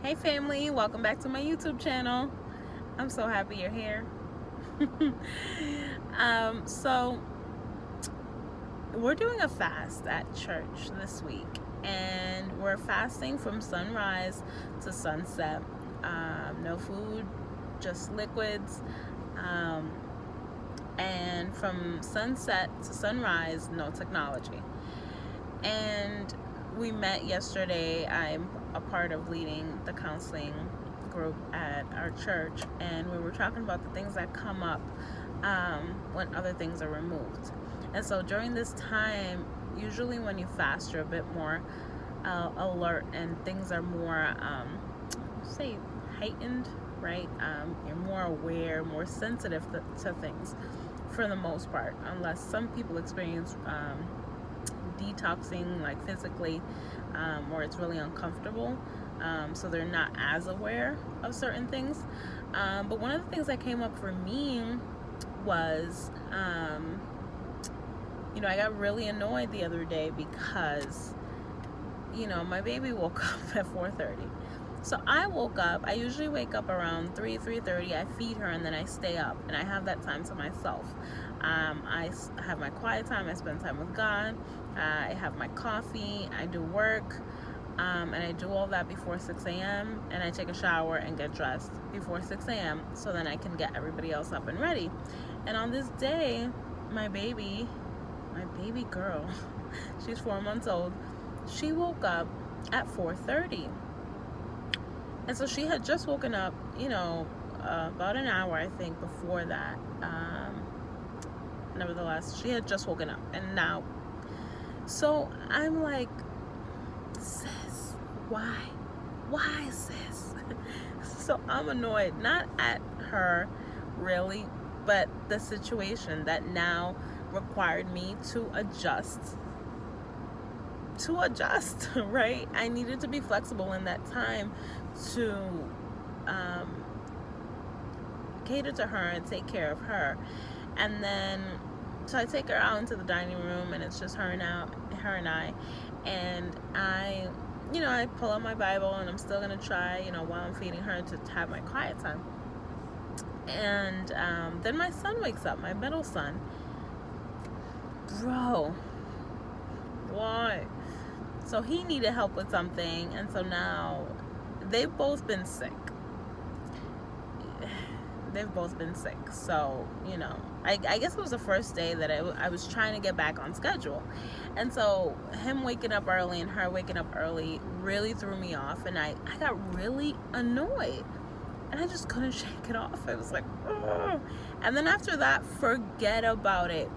Hey family, welcome back to my YouTube channel. I'm so happy you're here. So we're doing a fast at church this week, and we're fasting from sunrise to sunset. No food, just liquids. And from sunset to sunrise, no technology. And we met yesterday. I'm a part of leading the counseling group at our church, and we were talking about the things that come up when other things are removed. And so during this time, usually when you fast, you're a bit more alert, and things are more, say, heightened, right? You're more aware, more sensitive to things for the most part, unless some people experience detoxing, like physically, or it's really uncomfortable, so they're not as aware of certain things. But one of the things that came up for me was, I got really annoyed the other day because, my baby woke up at 4:30. So I woke up. I usually wake up around 3:30. I feed her, and then I stay up, and I have that time to myself. I have my quiet time. I spend time with God. I have my coffee. I do work, and I do all that before 6 a.m. And I take a shower and get dressed before 6 a.m. so then I can get everybody else up and ready. And on this day, my baby girl, she's 4 months old. She woke up at 4:30. And so she had just woken up, about an hour, I think, before that. Nevertheless, she had just woken up. And now, so I'm like, sis, why? Why, sis? So I'm annoyed, not at her, really, but the situation that now required me to adjust, right? I needed to be flexible in that time to cater to her and take care of her. And then so I take her out into the dining room, and it's just her and I, and I pull out my Bible, and I'm still gonna try, while I'm feeding her, to have my quiet time. And then my son wakes up, my middle son. Bro, why? So he needed help with something, and so now they've both been sick. So, I guess it was the first day that I was trying to get back on schedule. And so him waking up early and her waking up early really threw me off, and I got really annoyed. And I just couldn't shake it off. I was like, ugh. And then after that, forget about it.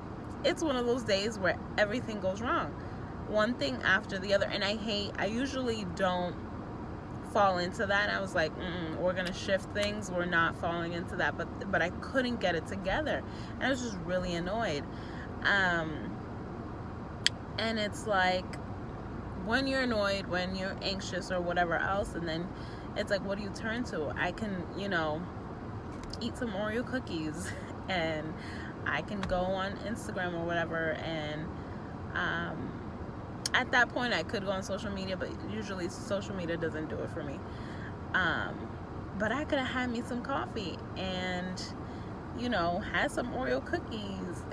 It's one of those days where everything goes wrong. One thing after the other. And I usually don't fall into that. I was like, we're gonna shift things. We're not falling into that. But I couldn't get it together. And I was just really annoyed. And it's like, when you're annoyed, when you're anxious or whatever else, and then it's like, what do you turn to? I can, eat some Oreo cookies, and I can go on Instagram or whatever, and at that point I could go on social media, but usually social media doesn't do it for me. But I could have had me some coffee and, had some Oreo cookies.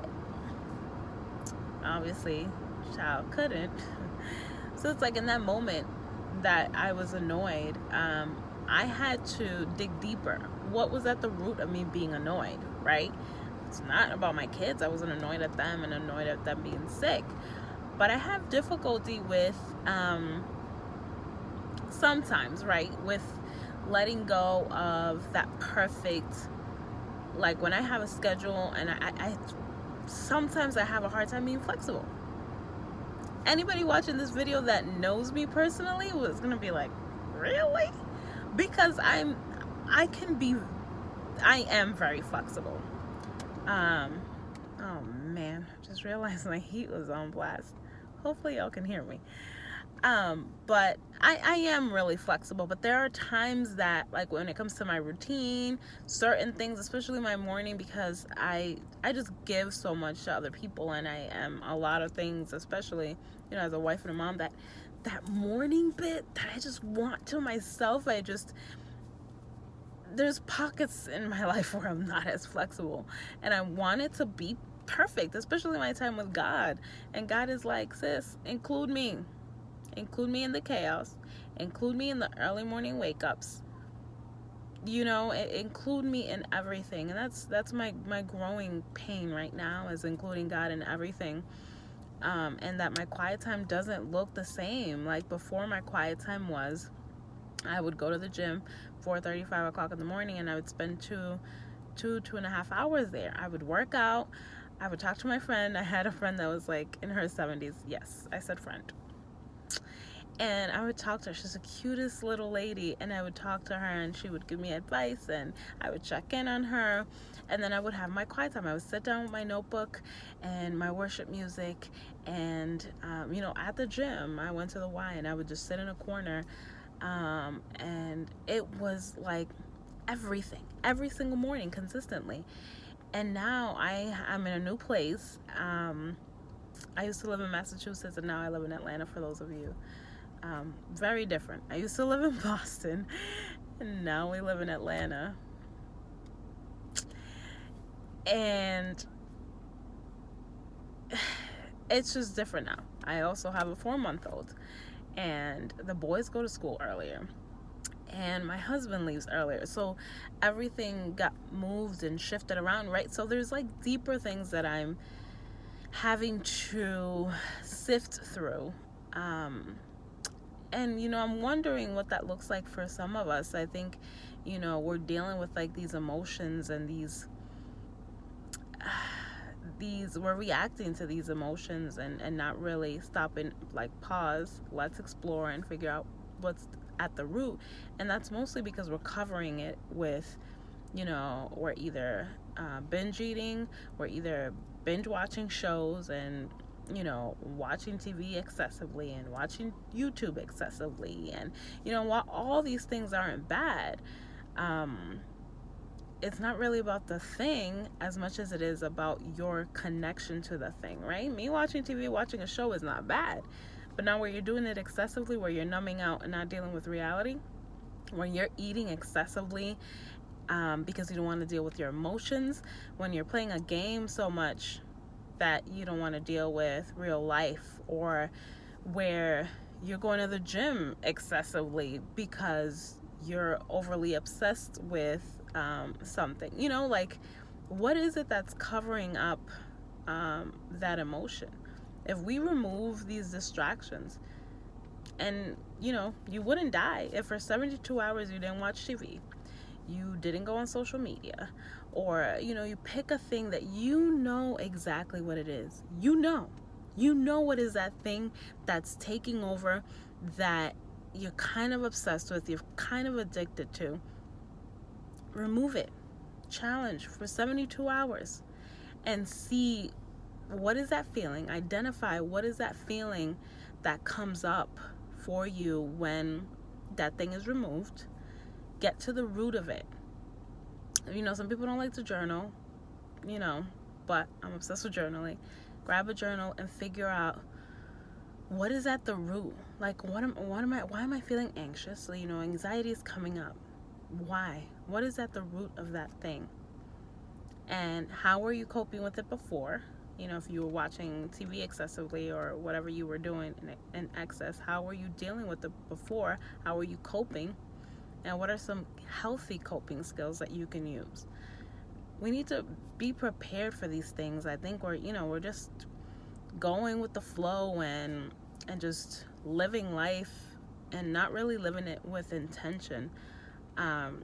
Obviously, child couldn't. So it's like, in that moment that I was annoyed, I had to dig deeper. What was at the root of me being annoyed, right? It's not about my kids. I wasn't annoyed at them and annoyed at them being sick. But I have difficulty with, sometimes, right, with letting go of that perfect, like when I have a schedule, and I sometimes I have a hard time being flexible. Anybody watching this video that knows me personally was gonna be like, really? Because I am very flexible. Oh man, just realized my heat was on blast. Hopefully y'all can hear me. But I am really flexible, but there are times that, like, when it comes to my routine, certain things, especially my morning, because I just give so much to other people, and I am a lot of things, especially, as a wife and a mom, that that morning bit that I just want to myself, there's pockets in my life where I'm not as flexible, and I want it to be perfect, especially my time with God. And God is like, sis, include me in the chaos, include me in the early morning wake ups, include me in everything. And that's my growing pain right now, is including God in everything. And that my quiet time doesn't look the same. Like before, my quiet time was, I would go to the gym 4:30, 5 o'clock in the morning, and I would spend two and a half hours there. I would work out. I would talk to my friend. I had a friend that was like in her 70s. Yes, I said friend. And I would talk to her. She's the cutest little lady. And I would talk to her, and she would give me advice, and I would check in on her. And then I would have my quiet time. I would sit down with my notebook and my worship music. And, at the gym, I went to the Y, and I would just sit in a corner. And it was like everything, every single morning, consistently. And now I'm in a new place. I used to live in Massachusetts, and now I live in Atlanta, for those of you. Very different. I used to live in Boston, and now we live in Atlanta. And it's just different now. I also have a 4-month-old, and the boys go to school earlier, and my husband leaves earlier, so everything got moved and shifted around, right? So there's like deeper things that I'm having to sift through. And I'm wondering what that looks like for some of us. I think we're dealing with like these emotions, and these we're reacting to these emotions, and not really stopping, like, pause, let's explore and figure out what's at the root. And that's mostly because we're covering it with, we're either binge eating, we're either binge watching shows, and watching TV excessively, and watching YouTube excessively. And while all these things aren't bad, it's not really about the thing as much as it is about your connection to the thing, right? Me watching TV, watching a show is not bad. But now where you're doing it excessively, where you're numbing out and not dealing with reality, when you're eating excessively because you don't want to deal with your emotions, when you're playing a game so much that you don't want to deal with real life, or where you're going to the gym excessively because you're overly obsessed with something, like, what is it that's covering up that emotion? If we remove these distractions, and you wouldn't die if for 72 hours you didn't watch TV, you didn't go on social media, or you pick a thing that exactly what it is. What is that thing that's taking over, that you're kind of obsessed with, you're kind of addicted to. Remove it. Challenge for 72 hours and see, what is that feeling? Identify what is that feeling that comes up for you when that thing is removed. Get to the root of it. Some people don't like to journal, but I'm obsessed with journaling. Grab a journal and figure out, what is at the root? Like, why am I feeling anxious? So, anxiety is coming up. Why? What is at the root of that thing? And how were you coping with it before? If you were watching TV excessively, or whatever you were doing in excess, how were you dealing with it before? How were you coping? And what are some healthy coping skills that you can use? We need to be prepared for these things. I think we're just going with the flow, and just living life, and not really living it with intention. And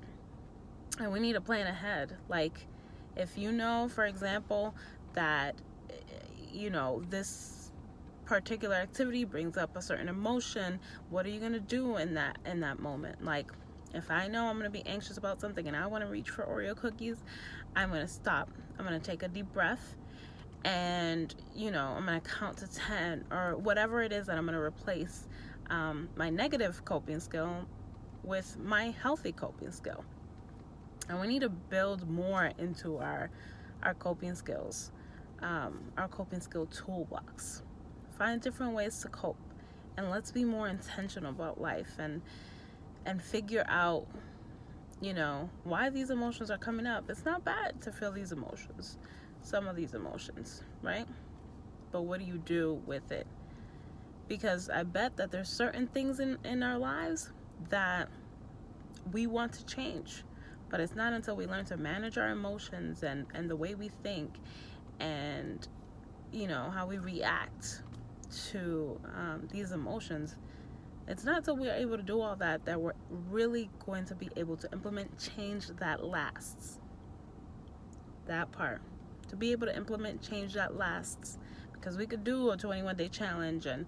we need to plan ahead. Like, if for example, that this particular activity brings up a certain emotion, what are you going to do in that moment? Like, if I know I'm going to be anxious about something and I want to reach for Oreo cookies, I'm going to stop. I'm going to take a deep breath, and I'm going to count to 10, or whatever it is that I'm going to replace my negative coping skill with my healthy coping skill. And we need to build more into our coping skills, our coping skill toolbox. Find different ways to cope. And let's be more intentional about life and figure out, you know, why these emotions are coming up. It's not bad to feel these emotions, some of these emotions, right? But what do you do with it? Because I bet that there's certain things in our lives that we want to change. But it's not until we learn to manage our emotions and the way we think and, you know, how we react to these emotions. It's not until we are able to do all that that we're really going to be able to implement change that lasts. That part. To be able to implement change that lasts. Because we could do a 21-day challenge and,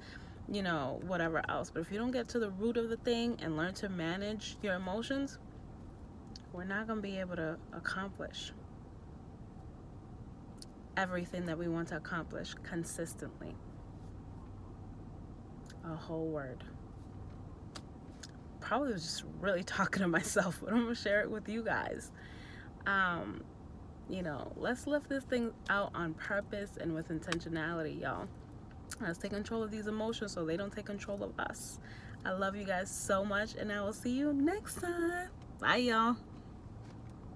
you know, whatever else. But if you don't get to the root of the thing and learn to manage your emotions, we're not going to be able to accomplish everything that we want to accomplish consistently. A whole word. Probably was just really talking to myself, but I'm going to share it with you guys. You know, let's lift this thing out on purpose and with intentionality, y'all. Let's take control of these emotions so they don't take control of us. I love you guys so much, and I will see you next time. Bye, y'all.